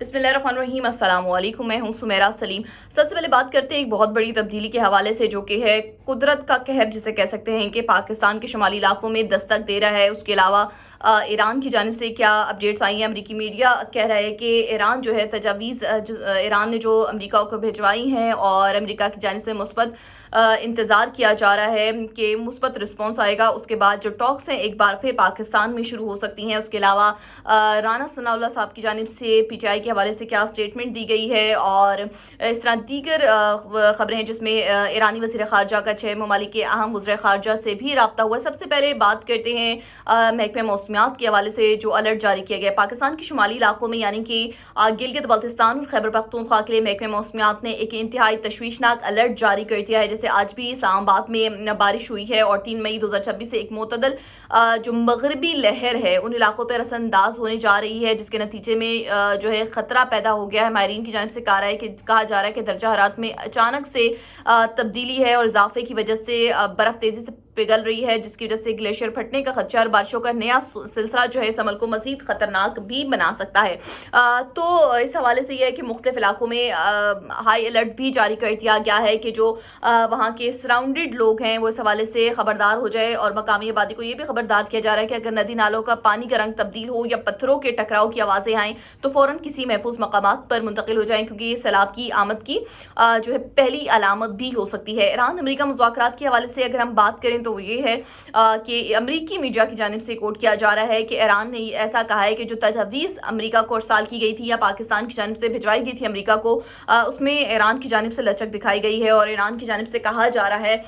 बिस्मिल्लाहिर्रहमानिर्रहीम, अस्सलाम वालेकुम। मैं हूं सुमेरा सलीम। सबसे पहले बात करते हैं एक बहुत बड़ी तब्दीली के हवाले से, जो कि है कुदरत का कहर जिसे कह सकते हैं कि पाकिस्तान के शुमाली इलाकों में दस्तक दे रहा है। उसके अलावा ईरान की जानिब से क्या अपडेट्स आई हैं। अमरीकी मीडिया कह रहा है कि ईरान जो है तजावीज़ ईरान ने जो अमरीका को भिजवाई हैं और अमरीका की जानिब से मुस्बत इंतज़ार किया जा रहा है कि मुस्बत रिस्पॉन्स आएगा। उसके बाद जो टॉक्स हैं एक बार फिर पाकिस्तान में शुरू हो सकती हैं। उसके अलावा राना सनाउल्लाह साहब की जानिब से पीटीआई के हवाले से क्या स्टेटमेंट दी गई है और इस तरह दीगर खबरें हैं जिसमें ईरानी वज़ीर ख़ारजा का 6 ममालिक के अहम वज़ीर ख़ारजा से भी रब्ता हुआ है। सबसे पहले बात करते हैं महकमे मौसमियात के हवाले से जो अलर्ट जारी किया गया पाकिस्तान के शुमाली इलाकों में, यानी कि गिलगित बल्तिस्तान और खैबर पख्तूनख्वा के लिए महकमे मौसमियात ने एक इंतहाई तशवीशनाक अलर्ट जारी कर दिया है। जैसे आज भी इस्लामाबाद में बारिश हुई है और 3 मई 2026 से एक मुतदल जो मगरबी लहर है उन इलाकों पर असरअंदाज होने जा रही है, जिसके नतीजे में जो है ख़तरा पैदा हो गया है। माहिरीन की जानिब से कहा जा रहा है कि दर्जा हरारत में अचानक से तब्दीली है और इजाफे की वजह से बर्फ़ तेज़ी से पिघल रही है, जिसकी वजह से ग्लेशियर फटने का खदशा और बारिशों का नया सिलसिला जो है इस अमल को मज़ीद ख़तरनाक भी बना सकता है। तो इस हवाले से यह है कि मुख्तलिफ इलाकों में हाई अलर्ट भी जारी कर दिया गया है कि जो वहाँ के सराउंडेड लोग हैं वो इस हवाले से ख़बरदार हो जाए और मकामी आबादी को ये भी खबरदार किया जा रहा है कि अगर नदी नालों का पानी का रंग तब्दील हो या पत्थरों के टकराव की आवाज़ें आएँ तो फ़ौरन किसी महफूज मकामात पर मुंतकिल हो जाएँ, क्योंकि ये सैलाब की आमद की जो है पहली अलामत भी हो सकती है। ईरान अमरीका मुज़ाकरात के हवाले से अगर हम बात करें तो ये है कि अमरीकी मीडिया की जानिब से कोट किया जा रहा है कि ईरान ने ऐसा कहा है कि जो तजवीज़ अमरीका को अरसाल की गई थी या पाकिस्तान की जानिब से भिजवाई गई थी अमरीका को, उसमें ईरान की जानिब से लचक दिखाई गई है और ईरान की जानिब से कहा जा रहा है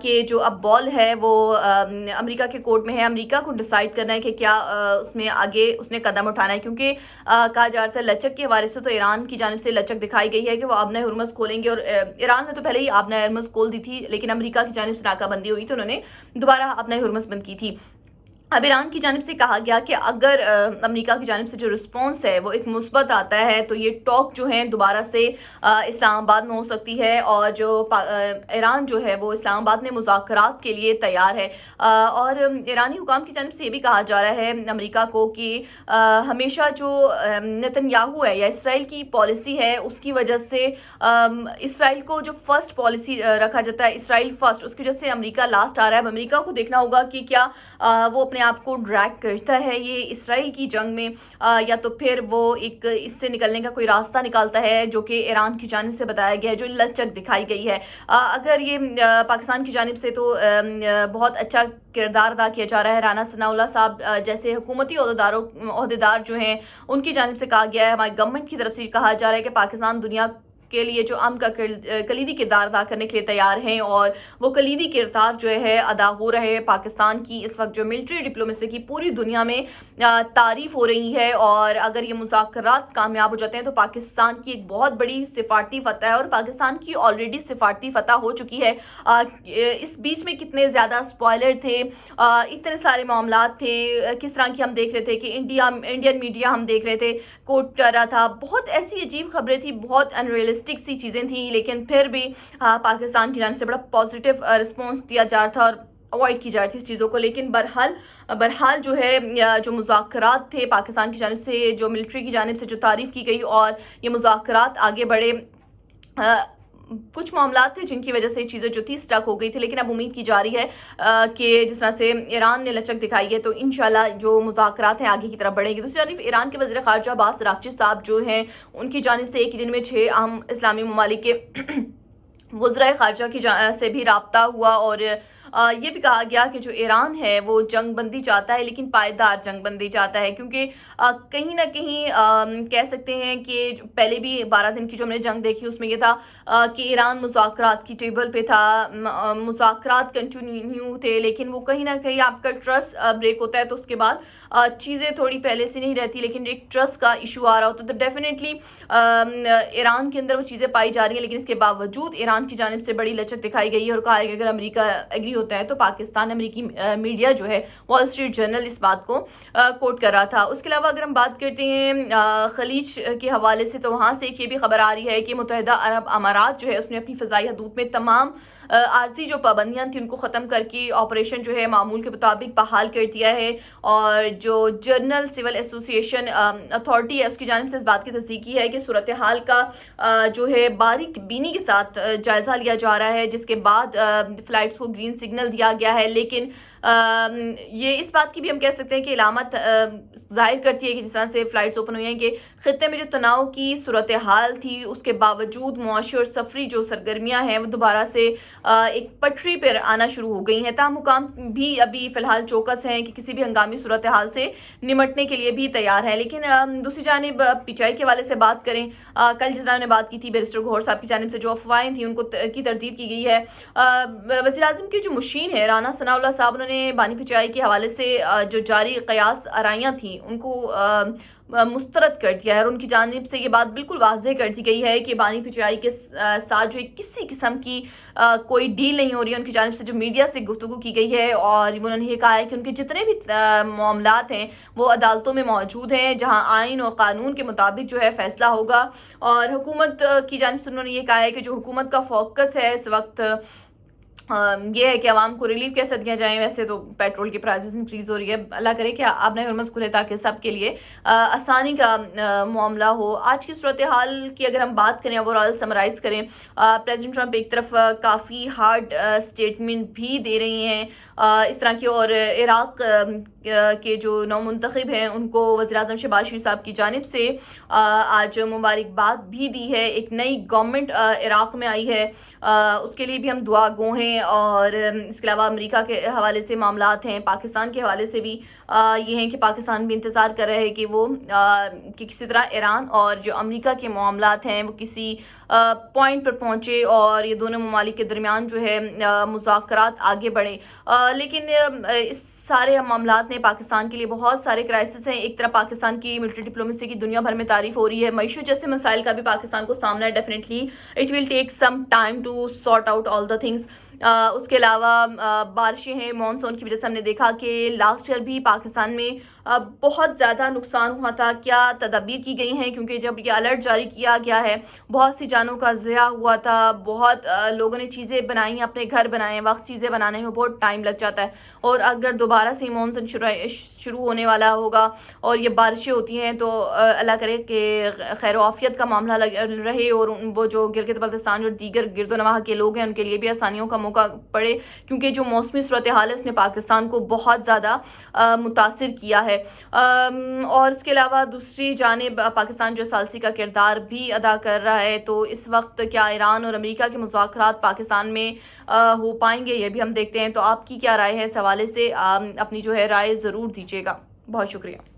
कि जो अब बॉल है वो अमरीका के कोर्ट में है। अमरीका को डिसाइड करना है कि क्या उसमें आगे उसने कदम उठाना है, क्योंकि कहा जा रहा था लचक के हवाले से तो ईरान की जानिब से लचक दिखाई गई है कि वो आबना हुर्मुज़ खोलेंगे और ईरान ने तो पहले ही आबना हुर्मुज़ खोल दी थी, लेकिन अमरीका की जानिब से नाकाबंदी हुई तो उन्होंने दोबारा अपना हुर्मुज़ बंद की थी। अब ईरान की जानिब से कहा गया कि अगर अमेरिका की जानिब से जो रिस्पॉन्स है वो एक मुस्बत आता है तो ये टॉक जो है दोबारा से इस्लामाबाद में हो सकती है और जो ईरान जो है वो इस्लामाबाद में मुज़ाकरात के लिए तैयार है। और ईरानी हुकाम की जानिब से ये भी कहा जा रहा है अमेरिका को कि हमेशा जो नेतन्याहू है या इसराइल की पॉलिसी है उसकी वजह से इसराइल को जो फर्स्ट पॉलिसी रखा जाता है, इसराइल फर्स्ट, उसकी वजह से अमेरिका लास्ट आ रहा है। अब अमेरिका को देखना होगा कि क्या वो अपने आप को ड्रैग करता है ये इसराइल की जंग में या तो फिर वो एक इससे निकलने का कोई रास्ता निकालता है, जो कि ईरान की जानिब से बताया गया है, जो लचक दिखाई गई है। अगर ये पाकिस्तान की जानिब से तो बहुत अच्छा किरदार अदा किया जा रहा है। राना सनाउल्लाह साहब जैसे हुकूमती ओहदेदार जो हैं उनकी जानिब से कहा गया है, हमारी गवर्नमेंट की तरफ से कहा जा रहा है कि पाकिस्तान दुनिया के लिए जो अमन का कलीदी किरदार अदा करने के लिए तैयार हैं और वो कलीदी किरदार जो है अदा हो रहे हैं। पाकिस्तान की इस वक्त जो मिलिट्री डिप्लोमेसी की पूरी दुनिया में तारीफ हो रही है और अगर ये मुज़ाकरात कामयाब हो जाते हैं तो पाकिस्तान की एक बहुत बड़ी सिफारती फतह है और पाकिस्तान की ऑलरेडी सिफारती फतह हो चुकी है। इस बीच में कितने ज़्यादा स्पॉयलर थे, इतने सारे मामलात थे, किस तरह की हम देख रहे थे कि इंडियन मीडिया हम देख रहे थे कोट कर रहा था, बहुत ऐसी अजीब खबरें थी, बहुत अनरियलिस्टिक सी चीज़ें थी, लेकिन फिर भी पाकिस्तान की जानिब से बड़ा पॉजिटिव रिस्पॉन्स दिया जा रहा था और अवॉइड की जा रही थी इस चीज़ों को। लेकिन बहरहाल जो है जो मुज़ाकरात थे पाकिस्तान की जानिब से, जो मिलिट्री की जानिब से जो तारीफ़ की गई और ये मुज़ाकरात आगे बढ़े, कुछ मामला थे जिनकी वजह से चीज़ें जो थी स्टक हो गई थी, लेकिन अब उम्मीद की जा रही है कि जिस तरह से ईरान ने लचक दिखाई है तो इंशाल्लाह जो मुज़ाकरात हैं आगे की तरफ बढ़ेंगे। दूसरी जानब ईरान के वज़ीर ख़ारजा अब्बास अराग़ची साहब जो हैं उनकी जानिब से एक ही दिन में 6 अहम इस्लामी ममालिक के वज़ीर ख़ारजा की से भी रब्ता हुआ और ये भी कहा गया कि जो ईरान है वो जंग बंदी चाहता है, लेकिन पायदार जंग बंदी चाहता है, क्योंकि कहीं ना कहीं कह सकते हैं कि पहले भी 12 दिन की जो हमने जंग देखी उसमें ये था कि ईरान मुज़ाकरात की टेबल पे था, मुज़ाकरात कंटिन्यू थे, लेकिन वो कहीं ना कहीं आपका ट्रस्ट ब्रेक होता है तो उसके बाद चीज़ें थोड़ी पहले से नहीं रहती, लेकिन एक ट्रस्ट का इशू आ रहा होता तो डेफिनेटली ईरान के अंदर वो चीज़ें पाई जा रही हैं। लेकिन इसके बावजूद ईरान की जानिब से बड़ी लचक दिखाई गई है और कहा है कि अगर अमेरिका एग्री ہوتا ہے، تو پاکستان امریکی میڈیا جو ہے وال اسٹریٹ جرنل اس بات کو کوٹ کر رہا تھا۔ اس کے علاوہ اگر ہم بات کرتے ہیں خلیج کے حوالے سے، تو وہاں سے ایک یہ بھی خبر آ رہی ہے کہ متحدہ عرب امارات جو ہے اس نے اپنی فضائی حدود میں تمام عارضی جو پابندیاں تھیں ان کو ختم کر کے آپریشن جو ہے معمول کے مطابق بحال کر دیا ہے، اور جو جنرل سول ایسوسی ایشن اتھارٹی ہے اس کی جانب سے اس بات کی تصدیق کی ہے کہ صورتحال کا جو ہے باریک بینی کے ساتھ جائزہ لیا جا رہا ہے، جس کے بعد فلائٹس کو گرین سگنل دیا گیا ہے۔ لیکن یہ اس بات کی بھی ہم کہہ سکتے ہیں کہ علامت ظاہر کرتی ہے کہ جس طرح سے فلائٹس اوپن ہوئی ہیں کہ خطے میں جو تناؤ کی صورتحال تھی اس کے باوجود معاشی اور سفری جو سرگرمیاں ہیں وہ دوبارہ سے ایک پٹری پر آنا شروع ہو گئی ہیں۔ تاہم حکام بھی ابھی فی الحال چوکس ہیں کہ کسی بھی ہنگامی صورتحال سے نمٹنے کے لیے بھی تیار ہے۔ لیکن دوسری جانب پی ٹی آئی کے حوالے سے بات کریں، کل جس طرح نے بات کی تھی بیرسٹر گوہر صاحب کی جانب سے جو افواہیں تھیں ان کو کی تردید کی گئی ہے۔ وزیر اعظم کی جو مشین ہے رانا ثناء اللہ صاحب، انہوں نے بانی پی ٹی آئی کے حوالے سے جو جاری قیاس آرائیاں تھیں ان کو مسترد کر دیا ہے، اور ان کی جانب سے یہ بات بالکل واضح کر دی گئی ہے کہ بانی پی ٹی آئی کے ساتھ جو کسی قسم کی کوئی ڈیل نہیں ہو رہی ہے۔ ان کی جانب سے جو میڈیا سے گفتگو کی گئی ہے، اور انہوں نے یہ کہا ہے کہ ان کے جتنے بھی معاملات ہیں وہ عدالتوں میں موجود ہیں، جہاں آئین اور قانون کے مطابق جو ہے فیصلہ ہوگا۔ اور حکومت کی جانب سے انہوں نے یہ کہا ہے کہ جو حکومت کا فوکس ہے اس وقت یہ ہے کہ عوام کو ریلیف کیسے دیا جائیں۔ ویسے تو پیٹرول کی پرائزز انکریز ہو رہی ہے، اللہ کرے کہ آپ نے ہرمز کھلے تاکہ سب کے لیے آسانی کا معاملہ ہو۔ آج کی صورتحال کی اگر ہم بات کریں، اوورآل سمرائز کریں، پریزیڈنٹ ٹرمپ ایک طرف کافی ہارڈ سٹیٹمنٹ بھی دے رہی ہیں اس طرح کی، اور عراق کے جو نو منتخب ہیں ان کو وزیر اعظم شہباز شریف صاحب کی جانب سے آج مبارکباد بھی دی ہے۔ ایک نئی گورنمنٹ عراق میں آئی ہے، اس کے لیے بھی ہم دعا گو ہیں۔ اور اس کے علاوہ امریکہ کے حوالے سے معاملات ہیں، پاکستان کے حوالے سے بھی یہ ہیں کہ پاکستان بھی انتظار کر رہے ہیں کہ وہ کہ کسی طرح ایران اور جو امریکہ کے معاملات ہیں وہ کسی پوائنٹ پر پہنچے اور یہ دونوں ممالک کے درمیان جو ہے مذاکرات آگے بڑھیں۔ لیکن اس سارے معاملات میں پاکستان کے لیے بہت سارے کرائسس ہیں۔ ایک طرف پاکستان کی ملٹری ڈپلومیسی کی دنیا بھر میں تعریف ہو رہی ہے، معیشت جیسے مسائل کا بھی پاکستان کو سامنا ہے، definitely it will take some time to sort out all the things. اس کے علاوہ بارشیں ہیں، مانسون کی وجہ سے ہم نے دیکھا کہ لاسٹ ایئر بھی پاکستان میں بہت زیادہ نقصان ہوا تھا۔ کیا تدابیر کی گئی ہیں، کیونکہ جب یہ الرٹ جاری کیا گیا ہے بہت سی جانوں کا ضیاع ہوا تھا، بہت لوگوں نے چیزیں بنائی ہیں، اپنے گھر بنائے ہیں، وقت چیزیں بنانے میں بہت ٹائم لگ جاتا ہے، اور اگر دوبارہ سے مانسون شروع ہونے والا ہوگا اور یہ بارشیں ہوتی ہیں تو اللہ کرے کہ خیر و عافیت کا معاملہ رہے، اور وہ جو گلگت بلتستان اور دیگر گرد و نواح کے لوگ ہیں ان کے لیے بھی آسانیوں کا موقع پڑے، کیونکہ جو موسمی صورتحال ہے اس نے پاکستان کو بہت زیادہ متاثر کیا ہے۔ اور اس کے علاوہ دوسری جانب پاکستان جو ثالثی کا کردار بھی ادا کر رہا ہے، تو اس وقت کیا ایران اور امریکہ کے مذاکرات پاکستان میں ہو پائیں گے، یہ بھی ہم دیکھتے ہیں۔ تو آپ کی کیا رائے ہے اس حوالے سے؟ اپنی جو ہے رائے ضرور دیجیے گا۔ بہت شکریہ۔